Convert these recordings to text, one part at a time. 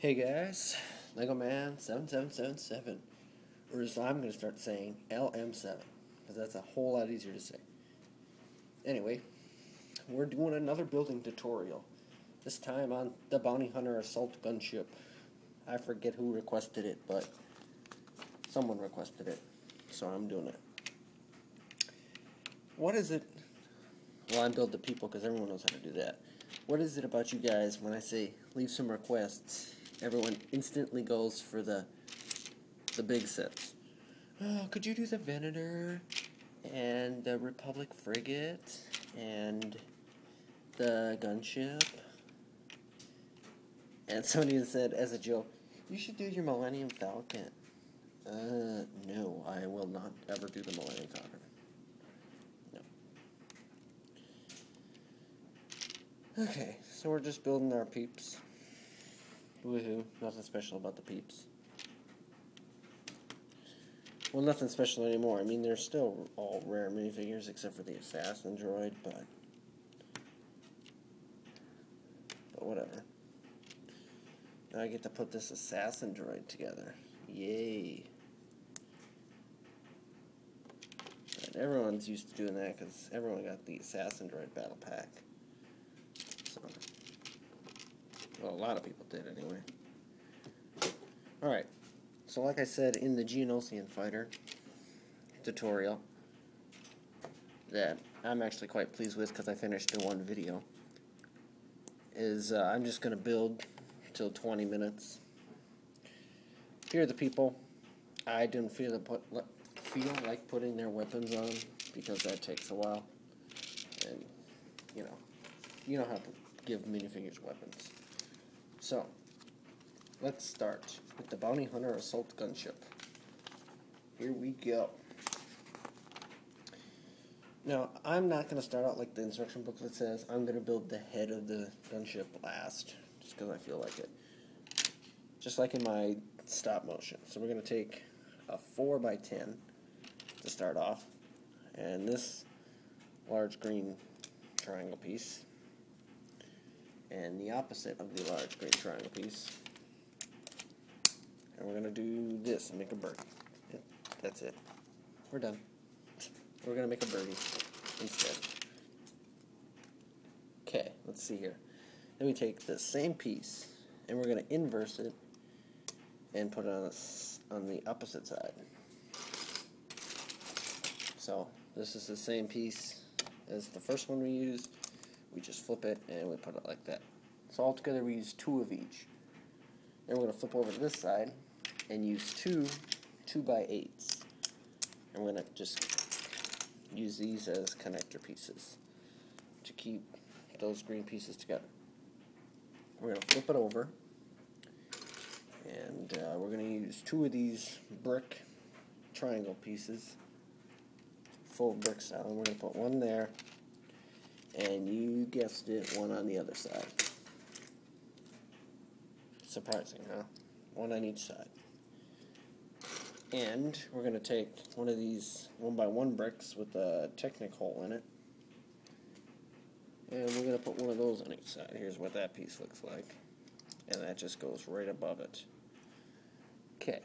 Hey guys, Lego Man 7777, or as I'm going to start saying, LM7, because that's a whole lot easier to say. Anyway, we're doing another building tutorial, this time on the Bounty Hunter Assault Gunship. I forget who requested it, but someone requested it, so I'm doing it. What is it? Well, I'm build the people because everyone knows how to do that. What is it about you guys when I say leave some requests? Everyone instantly goes for the big sets. Oh, could you do the Venator and the Republic Frigate and the Gunship? And somebody said as a joke, you should do your Millennium Falcon. No, I will not ever do the Millennium Falcon. No. Okay, so we're just building our peeps. Woohoo, nothing special about the peeps. Well, nothing special anymore. I mean, they're still all rare minifigures except for the assassin droid, but whatever. Now I get to put this assassin droid together. Yay. And everyone's used to doing that because everyone got the assassin droid battle pack. So, well, a lot of people did anyway. Alright, so like I said in the Geonosian Fighter tutorial, that I'm actually quite pleased with because I finished in one video, is I'm just going to build till 20 minutes. Here are the people. I didn't feel like putting their weapons on because that takes a while. And, you know how to give minifigures weapons. So, let's start with the Bounty Hunter Assault Gunship. Here we go. Now, I'm not going to start out like the instruction booklet says. I'm going to build the head of the gunship last, just because I feel like it. Just like in my stop motion. So we're going to take a 4x10 to start off, and this large green triangle piece, and the opposite of the large green triangle piece. And we're going to do this and make a birdie. That's it. We're done. We're going to make a birdie instead. Okay, let's see here. Then we take the same piece, and we're going to inverse it and put it on the opposite side. So, this is the same piece as the first one we used. We just flip it, and we put it like that. So altogether we use 2 of each. Then we're going to flip over to this side and use 2 2x8s. And we're going to just use these as connector pieces to keep those green pieces together. We're going to flip it over, and we're going to use 2 of these brick triangle pieces, full brick style, and we're going to put one there, and you guessed it, one on the other side. Surprising, huh? One on each side. And we're going to take one of these 1x1 bricks with a Technic hole in it, and we're going to put one of those on each side. Here's what that piece looks like, and that just goes right above it. Okay.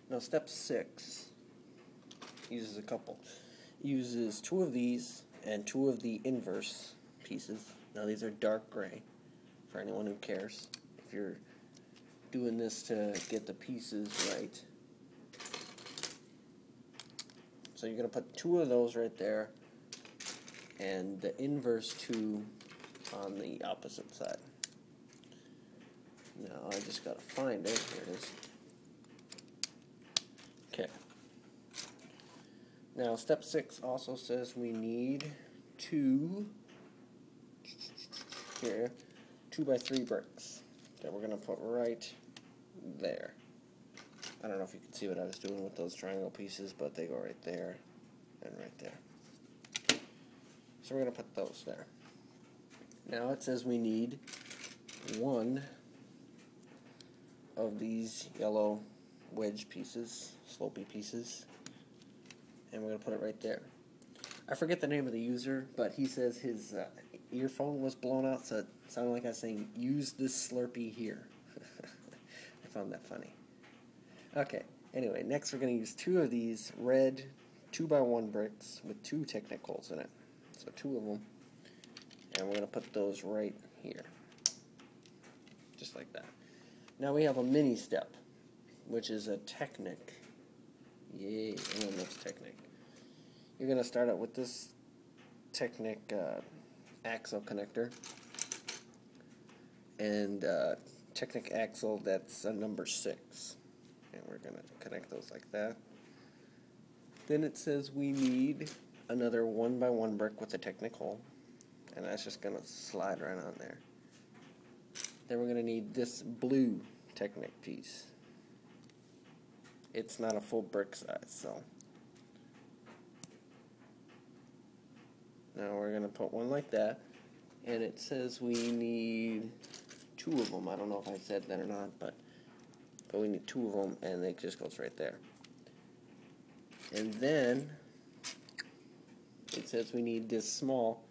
Now step 6 uses a couple. Uses 2 of these and 2 of the inverse pieces. Now these are dark gray, for anyone who cares. If you're doing this to get the pieces right. So you're going to put 2 of those right there, and the inverse 2 on the opposite side. Now I just got to find it. Here it is. Okay. Now step 6 also says we need 2 here 2x3 bricks that we're going to put right there. I don't know if you can see what I was doing with those triangle pieces, but they go right there and right there. So we're going to put those there. Now it says we need 1 of these yellow wedge pieces, slopey pieces, and we're going to put it right there. I forget the name of the user, but he says his earphone was blown out, so it sounded like I was saying, use this Slurpee here. I found that funny. Okay, anyway, next we're going to use 2 of these red 2x1 bricks with 2 Technic holes in it. So 2 of them. And we're going to put those right here. Just like that. Now we have a mini step, which is a Technic. Yay, everyone loves Technic. You're going to start out with this Technic axle connector. And Technic axle, that's a number 6. And we're going to connect those like that. Then it says we need another 1x1 brick with a Technic hole. And that's just going to slide right on there. Then we're going to need this blue Technic piece. It's not a full brick size, so. Now we're going to put one like that. And it says we need 2 of them. I don't know if I said that or not, but we need 2 of them, and it just goes right there. And then it says we need this small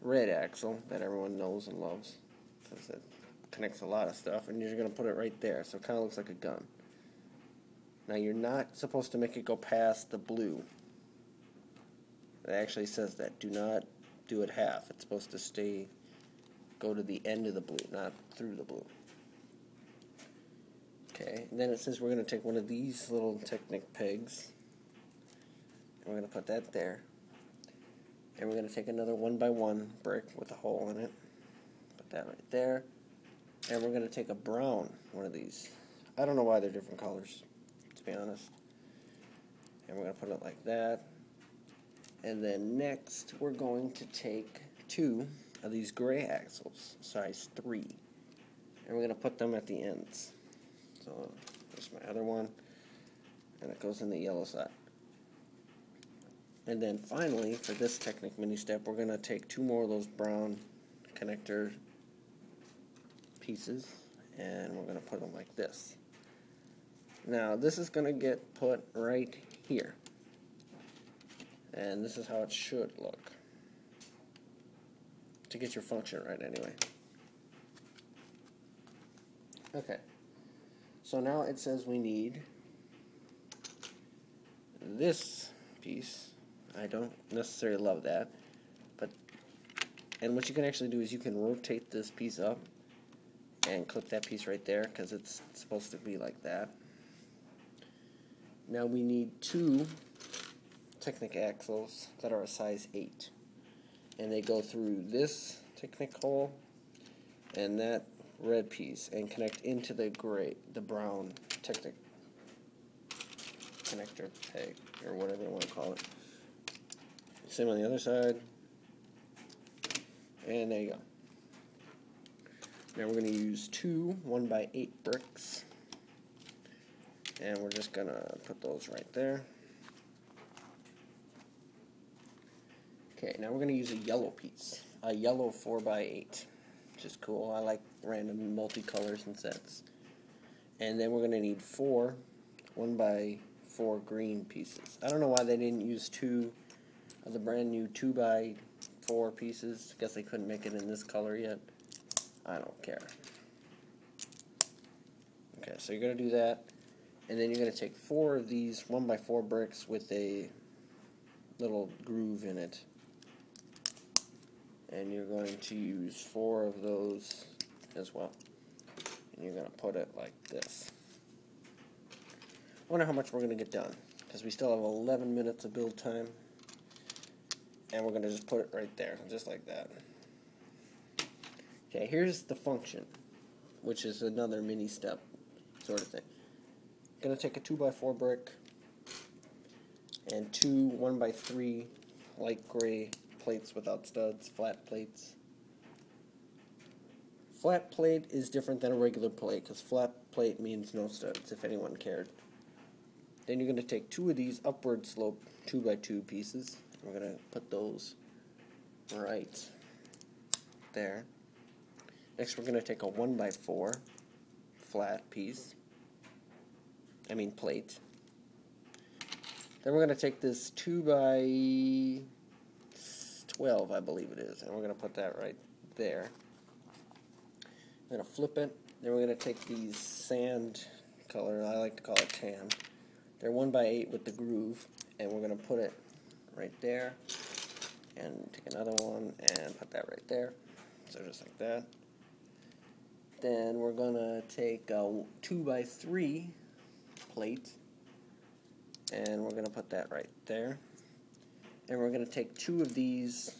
red axle that everyone knows and loves, because it connects a lot of stuff, and you're going to put it right there, so it kind of looks like a gun. Now you're not supposed to make it go past the blue. It actually says that. Do not do it half. It's supposed to go to the end of the blue, not through the blue. Okay, and then it says we're going to take one of these little Technic pegs, and we're going to put that there. And we're going to take another 1x1 brick with a hole in it. Put that right there. And we're going to take a brown one of these. I don't know why they're different colors, to be honest. And we're going to put it like that. And then next, we're going to take 2 of these gray axles, size 3. And we're going to put them at the ends. So there's my other one. And it goes in the yellow side. And then finally, for this Technic mini step, we're going to take 2 more of those brown connector pieces, and we're going to put them like this. Now, this is going to get put right here. And this is how it should look. To get your function right, anyway. Okay. So now it says we need this piece. I don't necessarily love that, and what you can actually do is you can rotate this piece up and clip that piece right there, because it's supposed to be like that. Now we need 2 Technic axles that are a size 8, and they go through this Technic hole and that red piece and connect into the brown Technic connector peg, or whatever you want to call it. Same on the other side. And there you go. Now we're going to use 2 1x8 bricks. And we're just going to put those right there. Okay, now we're going to use a yellow piece. A yellow 4x8. Which is cool. I like random multicolors and sets. And then we're going to need 4 1x4 green pieces. I don't know why they didn't use 2 of the brand new 2x4 pieces. I guess they couldn't make it in this color yet. I don't care. Okay, so you're going to do that. And then you're going to take 4 of these 1x4 bricks with a little groove in it. And you're going to use 4 of those as well. And you're going to put it like this. I wonder how much we're going to get done, because we still have 11 minutes of build time. And we're going to just put it right there, just like that. Okay, here's the function, which is another mini step sort of thing. I'm going to take a 2x4 brick and 2 1x3 light gray plates without studs, flat plates. Flat plate is different than a regular plate, because flat plate means no studs, if anyone cared. Then you're going to take 2 of these upward slope 2x2 pieces. We're going to put those right there. Next, we're going to take a 1x4 flat piece. Plate. Then we're going to take this 2x12 12, I believe it is, and we're going to put that right there. I'm going to flip it, then we're going to take these sand color, I like to call it tan. They're 1x8 with the groove, and we're going to put it right there, and take another one and put that right there, so just like that. Then we're going to take a 2x3 plate, and we're going to put that right there. And we're going to take 2 of these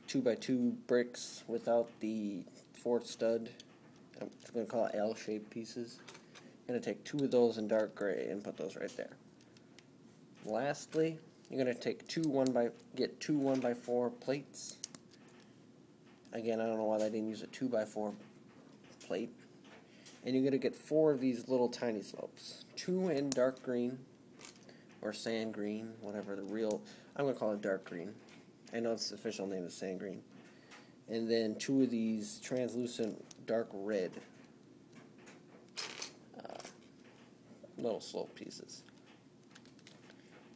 2x2 bricks without the 4th stud. I'm going to call it L-shaped pieces. I'm going to take 2 of those in dark gray and put those right there. Lastly, you're going to take get 2 1x4 plates. Again, I don't know why they didn't use a 2x4 plate. And you're going to get 4 of these little tiny slopes. 2 in dark green, or sand green, whatever the real, I'm going to call it dark green. I know its official name is sand green. And then 2 of these translucent dark red little slope pieces.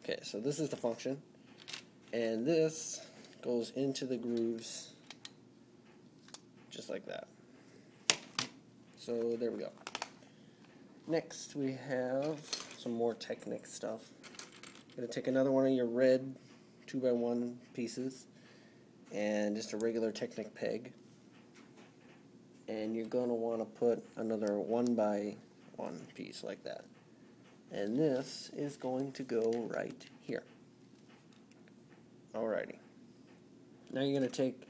Okay, so this is the function. And this goes into the grooves just like that. So there we go. Next we have some more Technic stuff. I'm going to take another one of your red 2x1 pieces and just a regular Technic peg. And you're going to want to put another 1x1 piece like that. And this is going to go right here. Alrighty. Now you're going to take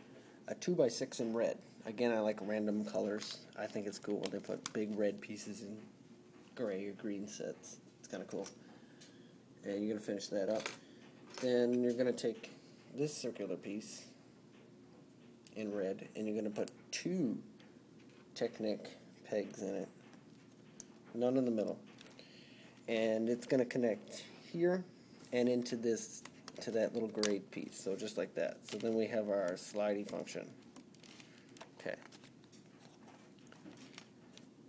a 2x6 in red. Again, I like random colors. I think it's cool when they put big red pieces in gray or green sets. It's kind of cool. And you're going to finish that up. Then you're going to take this circular piece in red, and you're going to put 2 Technic pegs in it. None in the middle. And it's going to connect here and into this, to that little gray piece. So just like that. So then we have our slidey function. Okay.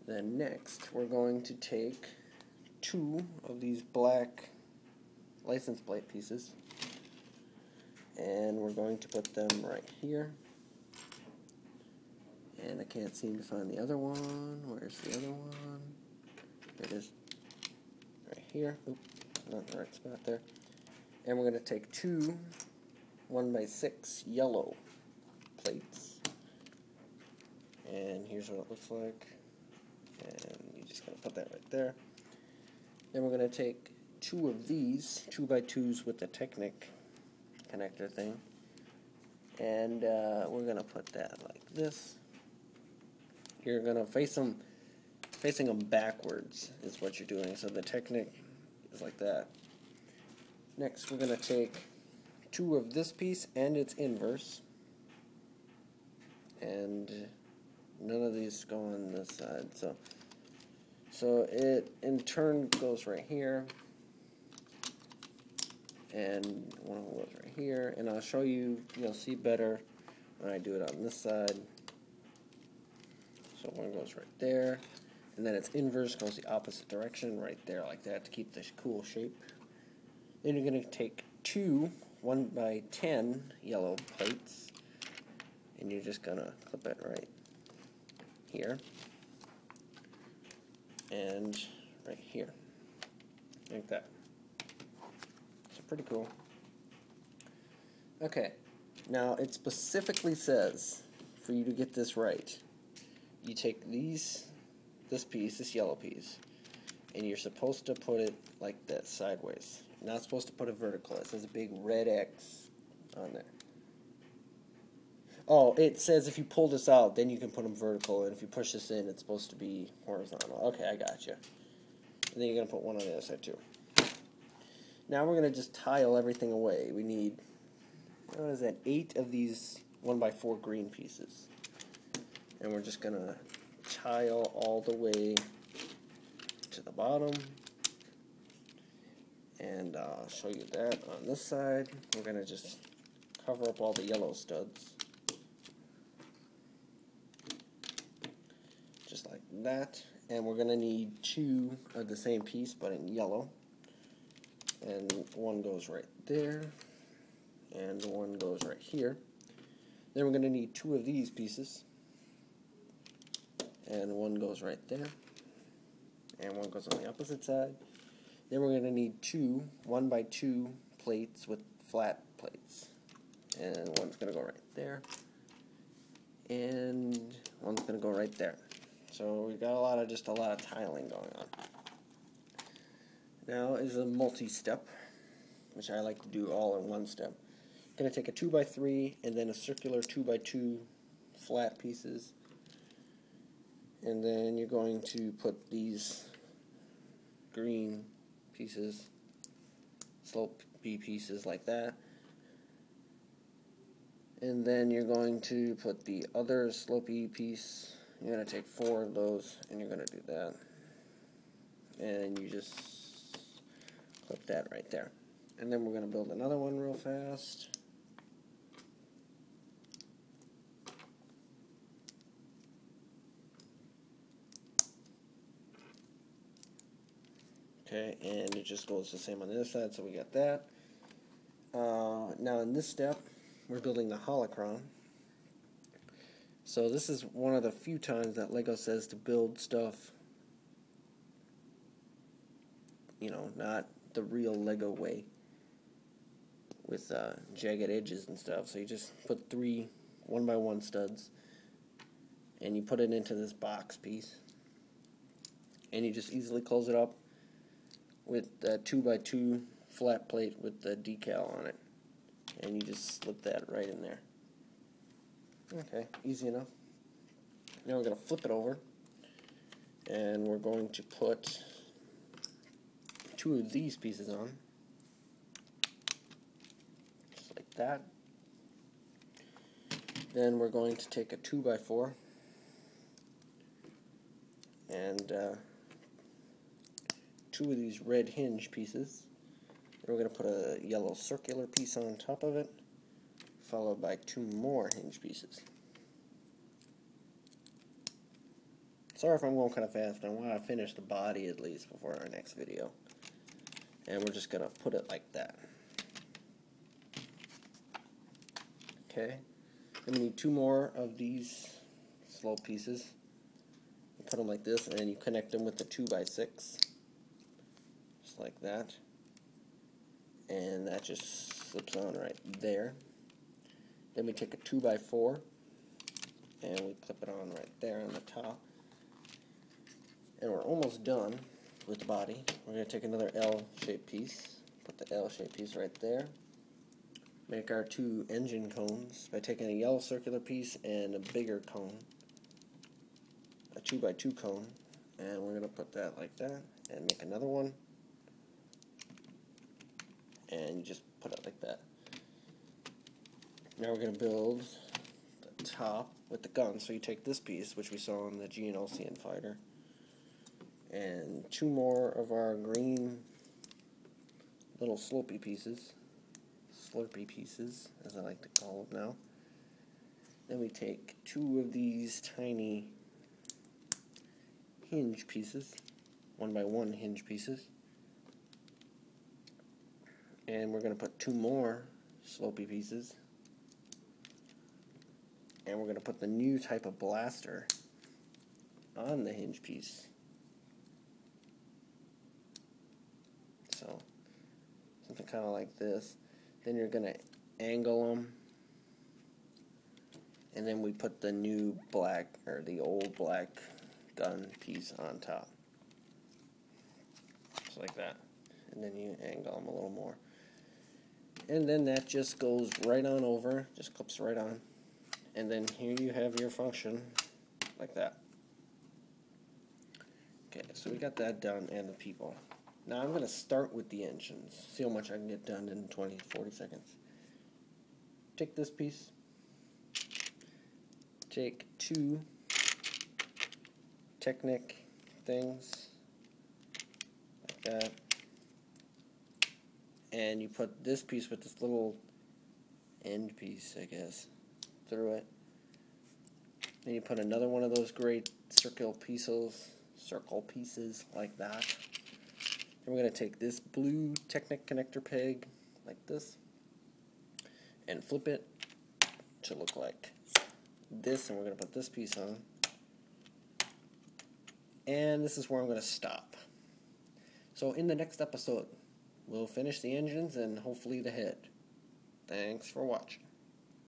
Then next, we're going to take 2 of these black license plate pieces, and we're going to put them right here. And I can't seem to find the other one. Where's the other one? There it is. Right here. Oop, not in the right spot there. And we're going to take 2 1x6 yellow plates. And here's what it looks like. And you're just going to put that right there. Then we're going to take 2 of these 2x2s with the Technic connector thing. And we're going to put that like this. You're going to facing them backwards is what you're doing. So the Technic is like that. Next, we're going to take 2 of this piece and its inverse. And none of these go on this side. So it in turn goes right here. And one of them goes right here. And I'll show you, you'll see better when I do it on this side. So one goes right there, and then its inverse goes the opposite direction, right there like that, to keep this cool shape. Then you're going to take 2 1x10 yellow plates, and you're just going to clip it right here, and right here, like that. So pretty cool. Okay, now it specifically says, for you to get this right, you take this piece, this yellow piece, and you're supposed to put it like that, sideways. You're not supposed to put it vertical. It says a big red X on there. Oh, it says if you pull this out, then you can put them vertical, and if you push this in, it's supposed to be horizontal. Okay, I got you. And then you're going to put one on the other side, too. Now we're going to just tile everything away. We need, what is that, 8 of these 1x4 green pieces. And we're just going to tile all the way to the bottom. And I'll show you that on this side. We're going to just cover up all the yellow studs. Just like that. And we're going to need 2 of the same piece, but in yellow. And one goes right there. and the one goes right here. Then we're going to need 2 of these pieces, and one goes right there, and one goes on the opposite side. Then we're going to need 2 1x2 plates with flat plates, and one's going to go right there, and one's going to go right there. So we've got a lot of tiling going on. Now is a multi-step, which I like to do all in one step. Going to take a 2x3 and then a circular 2x2 flat pieces, and then you're going to put these green pieces, slopey pieces like that, and then you're going to put the other slopey piece. You're going to take 4 of those and you're going to do that, and you just clip that right there. And then we're going to build another one real fast. Okay, and it just goes the same on this side, so we got that. Now in this step, we're building the holocron. So this is one of the few times that LEGO says to build stuff, you know, not the real LEGO way, with jagged edges and stuff. So you just put 3 1x1 studs, and you put it into this box piece, and you just easily close it up with a 2x2 flat plate with the decal on it, and you just slip that right in there. Okay, easy enough. Now we're going to flip it over, and we're going to put 2 of these pieces on, just like that. Then we're going to take a 2x4 and 2 of these red hinge pieces. We're going to put a yellow circular piece on top of it, followed by 2 more hinge pieces. Sorry if I'm going kind of fast, but I want to finish the body at least before our next video. And we're just going to put it like that. Okay. Then we need 2 more of these slope pieces. You put them like this, and then you connect them with the 2x6. Just like that. And that just slips on right there. Then we take a 2x4 and we clip it on right there on the top. And we're almost done with the body. We're going to take another L-shaped piece, put the L-shaped piece right there. Make our 2 engine cones by taking a yellow circular piece and a bigger cone, a 2x2 cone, and we're going to put that like that and make another one. And you just put it like that. Now we're going to build the top with the gun. So you take this piece, which we saw on the GNLCN fighter, and 2 more of our green little slopey pieces, slurpy pieces, as I like to call them now. Then we take 2 of these tiny hinge pieces, 1x1 hinge pieces, and we're going to put 2 more slopey pieces, and we're going to put the new type of blaster on the hinge piece. So something kind of like this. Then you're going to angle them, and then we put the new black, or the old black gun piece on top. Just like that. And then you angle them a little more. And then that just goes right on over, just clips right on. And then here you have your function, like that. Okay, so we got that done, and the people. Now I'm going to start with the engines. See how much I can get done in 20-40 seconds. Take this piece. Take 2 Technic things, like that. And you put this piece with this little end piece, I guess, through it. Then you put another one of those great circle pieces like that. And we're going to take this blue Technic connector peg, like this. and flip it to look like this, and we're going to put this piece on. And this is where I'm going to stop. So in the next episode, we'll finish the engines and hopefully the head. Thanks for watching.